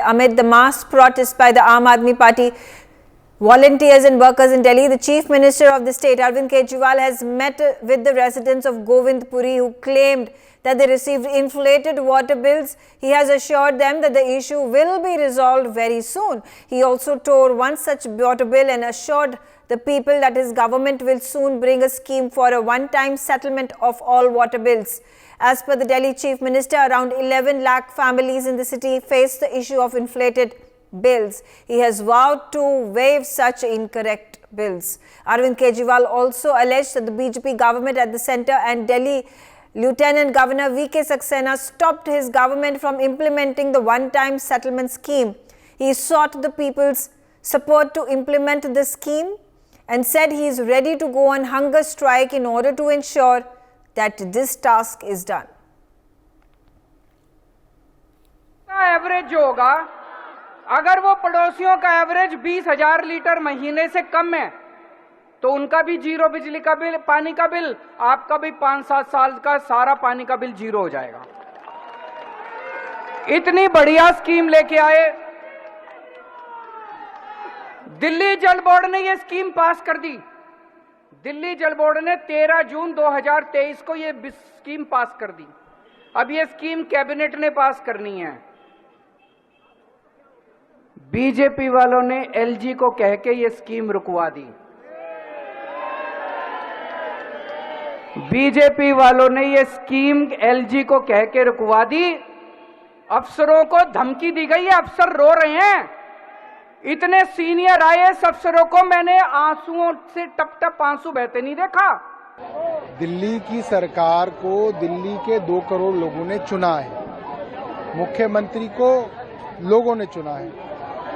amid the mass protest by the Aam Aadmi Party volunteers and workers in Delhi. The Chief Minister of the state, Arvind Kejriwal, has met with the residents of Govindpuri who claimed that they received inflated water bills. He has assured them that the issue will be resolved very soon. He also tore one such water bill and assured the people that his government will soon bring a scheme for a one-time settlement of all water bills. As per the Delhi Chief Minister, around 11 lakh families in the city face the issue of inflated bills. He has vowed to waive such incorrect bills. Arvind Kejriwal also alleged that the BJP government at the centre and Delhi Lieutenant Governor V.K. Saxena stopped his government from implementing the one-time settlement scheme. He sought the people's support to implement the scheme and said he is ready to go on hunger strike in order to ensure that this task is done. Average जो होगा, अगर वो पड़ोसियों का average 20,000 litre महीने से कम है तो उनका भी जीरो बिजली का बिल, पानी का बिल, आपका भी 5-7 साल का सारा पानी का बिल जीरो हो जाएगा। इतनी बढ़िया स्कीम लेके आए। दिल्ली जल बोर्ड ने ये स्कीम पास कर दी। दिल्ली जल बोर्ड ने 13 जून 2023 को ये स्कीम पास कर दी। अब ये स्कीम कैबिनेट ने पास करनी है। बीजेपी वालों ने एलजी को कह के ये स्कीम रुकवा दी। बीजेपी वालों ने ये स्कीम एलजी को कह के रुकवा दी। अफसरों को धमकी दी गई है, अफसर रो रहे हैं। इतने सीनियर आईएएस अफसरों को मैंने आंसुओं से टप टप आंसू बहते नहीं देखा। दिल्ली की सरकार को दिल्ली के 2 करोड़ लोगों ने चुना है। मुख्यमंत्री को लोगों ने चुना है।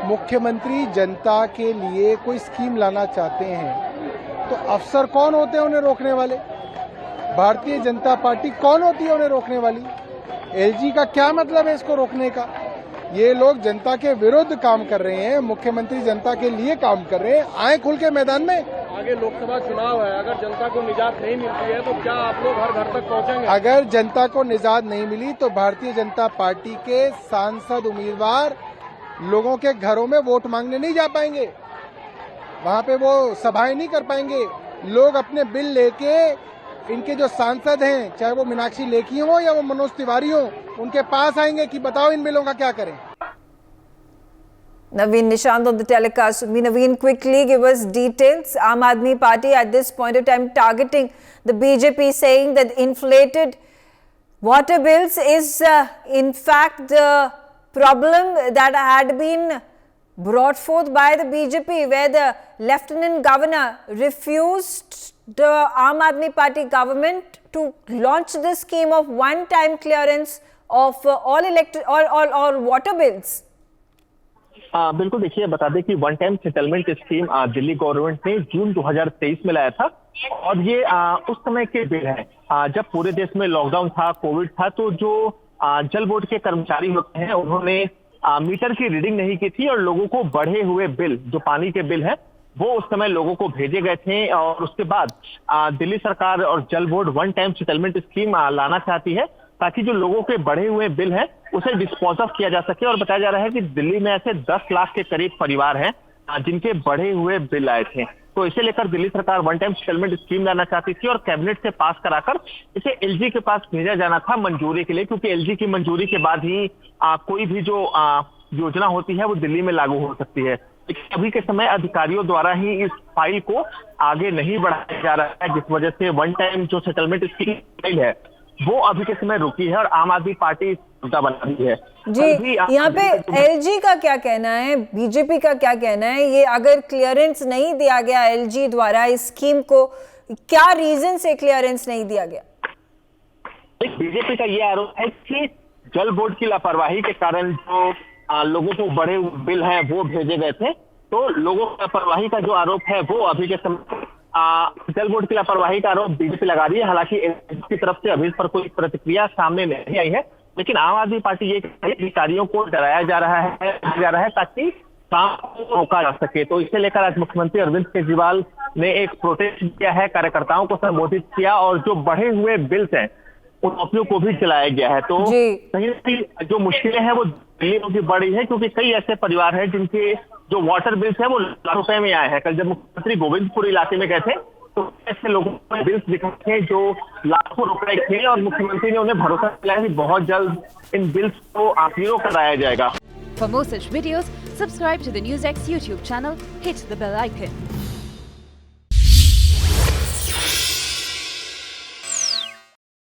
मुख्यमंत्री जनता के लिए कोई स्कीम लाना चाहते हैं तो अफसर कौन होते हैं उन्हें रोकने वाले? भारतीय जनता पार्टी कौन होती है उन्हें रोकने वाली? एलजी का क्या मतलब है इसको रोकने का? ये लोग जनता के विरुद्ध काम कर रहे हैं, मुख्यमंत्री जनता के लिए काम कर रहे हैं। आए खुल के मैदान में। आगे लोकसभा चुनाव है, अगर जनता को निजात नहीं मिलती है तो क्या आप लोग हर घर तक पहुंचेंगे? अगर जनता को निजात नहीं मिली तो भारतीय जनता पार्टी के सांसद उम्मीदवार लोगों के घरों में वोट मांगने नहीं जा पाएंगे, वहां पे वो सभाएं नहीं कर पाएंगे। लोग अपने बिल लेके, इनके जो सांसद हैं, चाहे वो मीनाक्षी लेखी हो या वो मनोज तिवारी हो, उनके पास आएंगे कि बताओ इन बिलों का क्या करें। Naveen Nishant on the telecast. Naveen, quickly give us details. Aam Aadmi Party at this point of time targeting the BJP, saying that inflated water bills is in fact the problem that had been brought forth by the BJP, where the Lieutenant Governor refused the Aam Aadmi Party government to launch the scheme of one-time clearance of all water bills. बिल्कुल, देखिए बता दें कि one time settlement scheme Delhi government ने जून 2023 में लाया था और ये उस समय के बिल है जब पूरे देश में लॉकडाउन था, कोविड था, तो जो जल बोर्ड के कर्मचारी होते हैं उन्होंने मीटर की रीडिंग नहीं की थी और लोगों को बढ़े हुए बिल, जो पानी के बिल है, वो उस समय लोगों को भेजे गए थे। और उसके बाद दिल्ली सरकार और जल board one time settlement scheme लाना चाहती है ताकि जो लोगों के बढ़े हुए बिल है उसे डिस्पोज ऑफ किया जा सके। और बताया जा रहा है कि दिल्ली में ऐसे 10 लाख के करीब परिवार हैं जिनके बढ़े हुए बिल आए थे, तो इसे लेकर दिल्ली सरकार वन टाइम सेटलमेंट स्कीम लाना चाहती थी और कैबिनेट से पास कराकर इसे एलजी के पास भेजा जाना था मंजूरी के लिए, क्योंकि एलजी की मंजूरी के बाद ही कोई भी जो योजना होती है वो दिल्ली में लागू हो सकती है। लेकिन अभी के समय अधिकारियों द्वारा ही इस फाइल को आगे नहीं बढ़ाया जा रहा है, जिस वजह से वन टाइम जो सेटलमेंट स्कीम फाइल है वो अभी के समय रुकी है और आम आदमी पार्टी मुद्दा बना रही है। जी, यहाँ पे एलजी का क्या कहना है, बीजेपी का क्या कहना है? ये अगर क्लियरेंस नहीं दिया गया एलजी द्वारा इस स्कीम को, क्या रीजन से क्लियरेंस नहीं दिया गया? बीजेपी का ये आरोप है कि जल बोर्ड की लापरवाही के कारण जो लोगों को बड़े बिल हैं वो भेजे गए थे, तो लोगों की लापरवाही का जो आरोप है वो अभी के समय जल बोर्ड की लापरवाही का आरोप बीजेपी लगा रही है। हालांकि की तरफ से अभी इस पर कोई प्रतिक्रिया सामने नहीं आई है, लेकिन आम आदमी पार्टी ये अधिकारियों को डराया जा रहा है ताकि काम को रोका जा सके। तो इसे लेकर आज मुख्यमंत्री अरविंद केजरीवाल ने एक प्रोटेस्ट किया है, कार्यकर्ताओं को संबोधित किया और जो बढ़े हुए बिल्स हैं उन ऑफियों को भी चलाया गया है। तो कहीं ना कहीं जो मुश्किलें हैं वो दिल्ली में भी बढ़ी है, क्योंकि कई ऐसे परिवार हैं जिनके जो वाटर बिल्स है वो लाखों रुपए में आए हैं। कल जब मुख्यमंत्री गोविंदपुर इलाके में गए थे तो ऐसे लोगों को बिल्स दिखे थे जो लाखों रुपए थे, और मुख्यमंत्री ने उन्हें भरोसा दिलाया कि बहुत जल्द इन बिल्स को जीरो कराया जाएगा। For more such videos, subscribe to the NewsX YouTube channel, hit the bell icon.